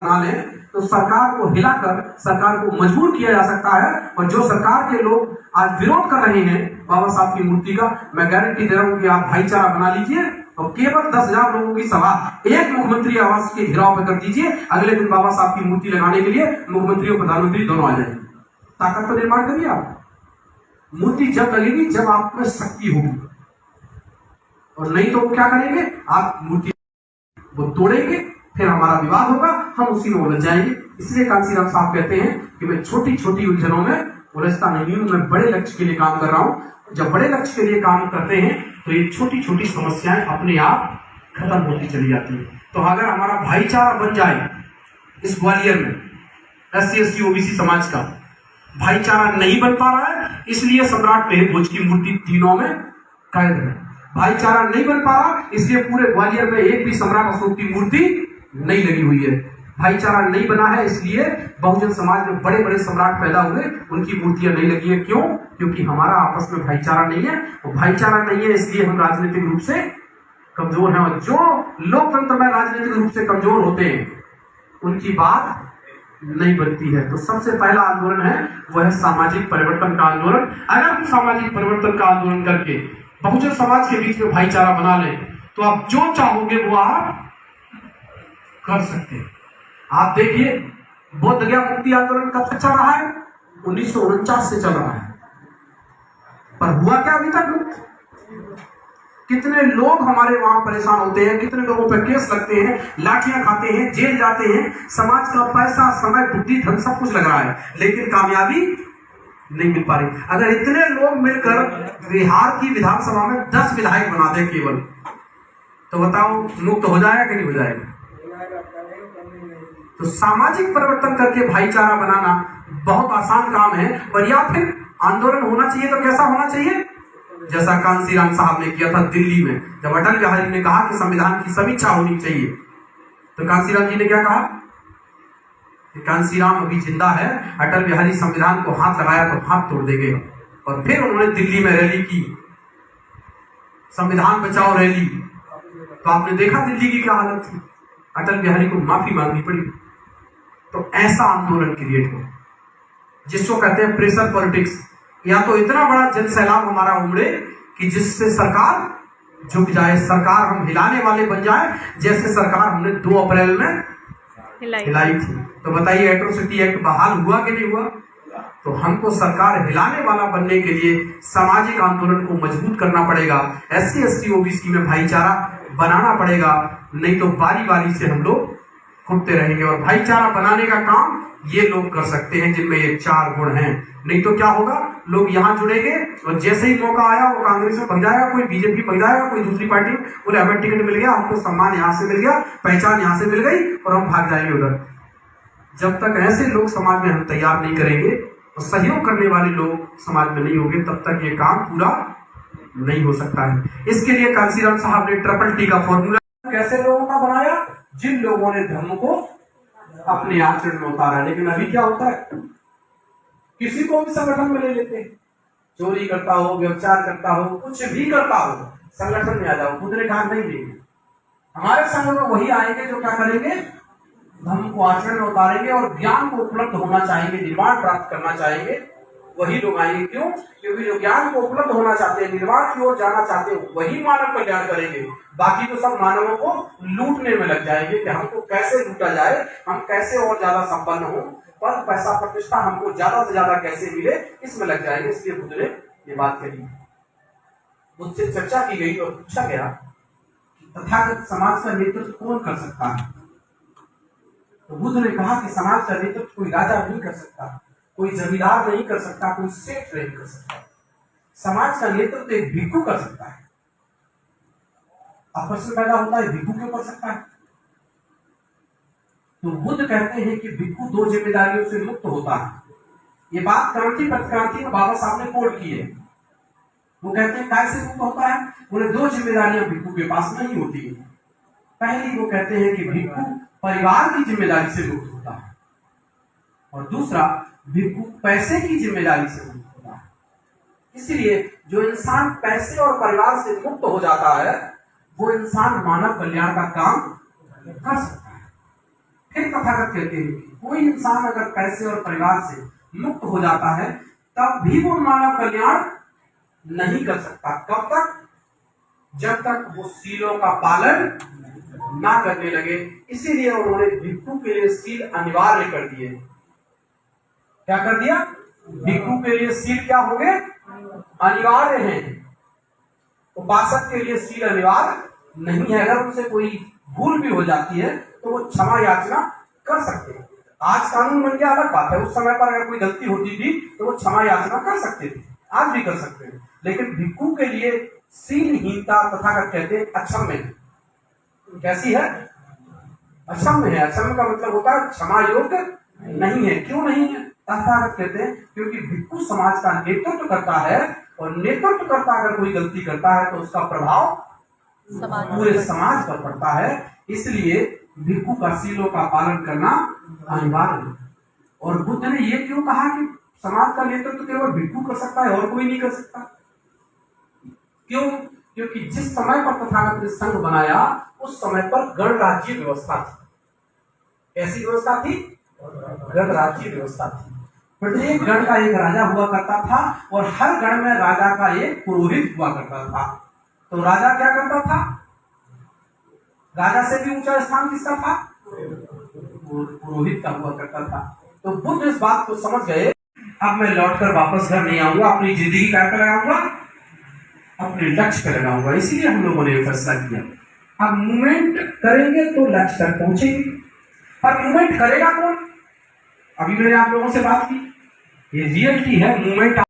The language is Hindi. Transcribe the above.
बना लें तो सरकार को हिलाकर सरकार को मजबूर किया जा सकता है। और जो सरकार के लोग आज विरोध कर रहे हैं बाबा साहब की मूर्ति का, मैं गारंटी दे रहा हूं कि आप भाईचारा बना लीजिए और केवल 10,000 लोगों की सभा एक मुख्यमंत्री आवास के घेराव पर कर दीजिए। अगले दिन बाबा साहब की मूर्ति लगाने के लिए मुख्यमंत्री और प्रधानमंत्री दोनों आ जाएंगे। ताकत का निर्माण करिए आप। मूर्ति जब लगेगी जब आप में शक्ति होगी, और नहीं तो वो क्या करेंगे, आप मूर्ति वो तोड़ेंगे, फिर हमारा विवाद होगा, हम उसी में उलझ जाएंगे। इसलिए कांसीराम साहब कहते हैं कि मैं छोटी छोटी उलझनों में उलझता नहीं हूं, मैं बड़े लक्ष्य के लिए काम कर रहा हूं। जब बड़े लक्ष्य के लिए काम करते हैं तो ये छोटी छोटी समस्याएं अपने आप खत्म होती चली जाती है। तो अगर हमारा भाईचारा बन जाए, इस ग्वालियर में SC ST OBC समाज का भाईचारा नहीं बन पा रहा है, इसलिए सम्राट मेहर भोज की मूर्ति तीनों में कैद है। भाईचारा नहीं बन पा रहा, इसलिए पूरे ग्वालियर में एक भी सम्राट अशोक की मूर्ति नहीं लगी हुई है। भाईचारा नहीं बना है, इसलिए बहुजन समाज में बड़े बड़े सम्राट पैदा हुए, उनकी मूर्तियां नहीं लगी है। क्यों? क्योंकि हमारा आपस में भाईचारा नहीं है। और भाईचारा नहीं है इसलिए हम राजनीतिक रूप से कमजोर हैं। और जो लोकतंत्र में राजनीतिक रूप से कमजोर होते हैं उनकी बात नहीं बनती है। तो सबसे पहला आंदोलन है वह है सामाजिक परिवर्तन का आंदोलन। अगर हम सामाजिक परिवर्तन का आंदोलन करके बहुजन समाज के बीच में भाईचारा बना लें तो आप जो चाहोगे वो आप कर सकते हैं। आप देखिए बौद्ध गया मुक्ति आंदोलन कब तक चल रहा है? 1949 से चल रहा है, पर हुआ क्या अभी तक? कितने लोग हमारे वहां परेशान होते हैं, कितने लोगों पर केस लगते हैं, लाठियां खाते हैं, जेल जाते हैं। समाज का पैसा, समय, बुद्धि, धन सब कुछ लग रहा है, लेकिन कामयाबी नहीं मिल पा रही। अगर इतने लोग मिलकर बिहार की विधानसभा में 10 विधायक बना दे केवल, तो बताओ मुक्त हो जाएगा कि नहीं हो जाएगा? तो सामाजिक परिवर्तन करके भाईचारा बनाना बहुत आसान काम है। और या फिर आंदोलन होना चाहिए तो कैसा होना चाहिए? जैसा कांसीराम साहब ने किया था दिल्ली में, जब अटल बिहारी ने कहा कि संविधान की समीक्षा होनी चाहिए, तो कांसीराम जी ने क्या कहा? कांसीराम अभी जिंदा है, अटल बिहारी संविधान को हाथ लगाया तो हाथ तोड़ देंगे। और फिर उन्होंने दिल्ली में रैली की, संविधान बचाओ रैली। तो आपने देखा दिल्ली की क्या हालत थी, अटल बिहारी को माफी मांगनी पड़ी। तो ऐसा आंदोलन क्रिएट हो जिसको कहते हैं प्रेशर पॉलिटिक्स, या तो इतना बड़ा जन सैलाब हमारा उमड़े कि जिससे सरकार झुक जाए, सरकार हम हिलाने वाले बन जाए, जैसे सरकार हमने 2 अप्रैल में हिलाई थी। तो बताइए एट्रोसिटी एक्ट बहाल हुआ कि नहीं हुआ? तो हमको सरकार हिलाने वाला बनने के लिए सामाजिक आंदोलन को मजबूत करना पड़ेगा, SC ST OBC में भाईचारा बनाना पड़ेगा, नहीं तो बारी बारी से हम लोग फूटते रहेंगे। और भाईचारा बनाने का काम ये लोग कर सकते हैं जिनमें ये 4 गुण हैं। नहीं तो क्या होगा, लोग यहाँ जुड़ेंगे और जैसे ही मौका आया वो कांग्रेस में पक जाएगा, कोई बीजेपी पक जाएगा, कोई दूसरी पार्टी, बोले हमें टिकट मिल गया, हमको सम्मान यहाँ से मिल गया, पहचान यहाँ से मिल गई, और हम भाग जाएंगे उधर। जब तक ऐसे लोग समाज में हम तैयार नहीं करेंगे और सहयोग करने वाले लोग समाज में नहीं होंगे, तब तक ये काम पूरा नहीं हो सकता है। इसके लिए कांसीराम साहब ने TTT का फॉर्मूला कैसे लोगों का बनाया? जिन लोगों ने धर्म को अपने आचरण में उतारा। लेकिन अभी क्या होता है, किसी को भी संगठन में ले लेते हैं, चोरी करता हो, व्यभिचार करता हो, कुछ भी करता हो, संगठन में आ जाओ। खुद ने कहा नहीं देंगे, हमारे संग में वही आएंगे जो क्या करेंगे, धर्म को आचरण में उतारेंगे और ज्ञान को उपलब्ध होना चाहेंगे, निर्माण प्राप्त करना चाहेंगे, वही लोग आएंगे। क्यों? क्योंकि जो ज्ञान को उपलब्ध होना चाहते हैं, निर्माण की ओर जाना चाहते हैं, वही मानव कल्याण करेंगे। बाकी तो सब मानवों को लूटने में लग जाएंगे कि हमको कैसे लूटा जाए, हम कैसे और ज्यादा संपन्न हो, पर पैसा प्रतिष्ठा हमको ज्यादा से ज्यादा कैसे मिले, इसमें लग जाएंगे। इसलिए बुद्ध ने ये बात कही। बुद्ध से चर्चा की गई और पूछा गया कि तथागत समाज का नेतृत्व कौन कर सकता है? तो बुद्ध ने कहा कि समाज का नेतृत्व कोई राजा नहीं कर सकता, कोई जमींदार नहीं कर सकता, कोई सेठ नहीं कर सकता। समाज का नेतृत्व एक भिक्षु कर सकता है। अब प्रश्न पैदा होता है, भिक्षु क्यों कर सकता है? तो बुद्ध कहते हैं कि भिक्षु 2 जिम्मेदारियों से मुक्त होता है। ये बात क्रांति प्रतिक्रांति में बाबा साहब ने कोट की है। वो कहते हैं कैसे मुक्त होता है? बोले 2 जिम्मेदारियां भिक्षु के पास नहीं होती है। पहली वो कहते हैं कि भिक्षु परिवार की जिम्मेदारी से मुक्त होता है, और दूसरा भिक्षु पैसे की जिम्मेदारी से मुक्त होता है। इसलिए जो इंसान पैसे और परिवार से मुक्त हो जाता है वो इंसान मानव कल्याण का काम कर सकता है। फिर तथा तथागत कहते हैं कि कोई इंसान अगर पैसे और परिवार से मुक्त हो जाता है तब भी वो मानव कल्याण नहीं कर सकता। कब तक? जब तक वो सीलों का पालन ना करने लगे। इसीलिए उन्होंने भिक्षु के लिए सील अनिवार्य कर दिए। क्या कर दिया? भिक्षु के लिए सील क्या हो गए? अनिवार्य हैं। उपासक के लिए सील अनिवार्य नहीं है। अगर उनसे कोई भूल भी हो जाती है तो वो क्षमा याचना कर सकते हैं। आज कानून बन गया अलग बात है, उस समय पर अगर कोई गलती होती थी तो वो क्षमा याचना कर सकते थे, आज भी कर सकते हैं। लेकिन भिक्षु के लिए सीलहीनता तथागत कहते हैं अक्षम्य है। कैसी है? अक्षम्य है। अक्षम्य का मतलब होता है क्षमा योग्य नहीं है। क्यों नहीं है? तथागत कहते हैं क्योंकि भिक्षु समाज का नेतृत्व करता है और नेतृत्व करता अगर कोई गलती करता है तो उसका प्रभाव पूरे समाज पर पड़ता है। इसलिए भिक्षु का सीलों का पालन करना अनिवार्य है। और बुद्ध ने ये क्यों कहा कि समाज का नेतृत्व केवल भिक्षु कर सकता है और कोई नहीं कर सकता? क्यों? क्योंकि जिस समय पर तथागत ने संघ बनाया उस समय पर गणराज्य व्यवस्था थी। कैसी व्यवस्था थी? गणराज्य व्यवस्था थी। प्रत्येक गण का एक राजा हुआ करता था और हर गण में राजा का एक पुरोहित हुआ करता था। तो राजा क्या करता था? राजा से भी ऊंचा स्थान किसका था? पुरोहित का हुआ करता था। तो बुद्ध इस बात को समझ गए, अब मैं लौटकर वापस घर नहीं आऊंगा, अपनी जिंदगी क्या पे लगाऊंगा? अपने लक्ष्य पे लगाऊंगा। इसीलिए हम लोगों ने फैसला किया अब मूवमेंट करेंगे तो लक्ष्य तक पहुंचेंगे। पर मूवमेंट करेगा कौन? अभी मैंने आप लोगों से बात की, ये रियलिटी है। मूवमेंट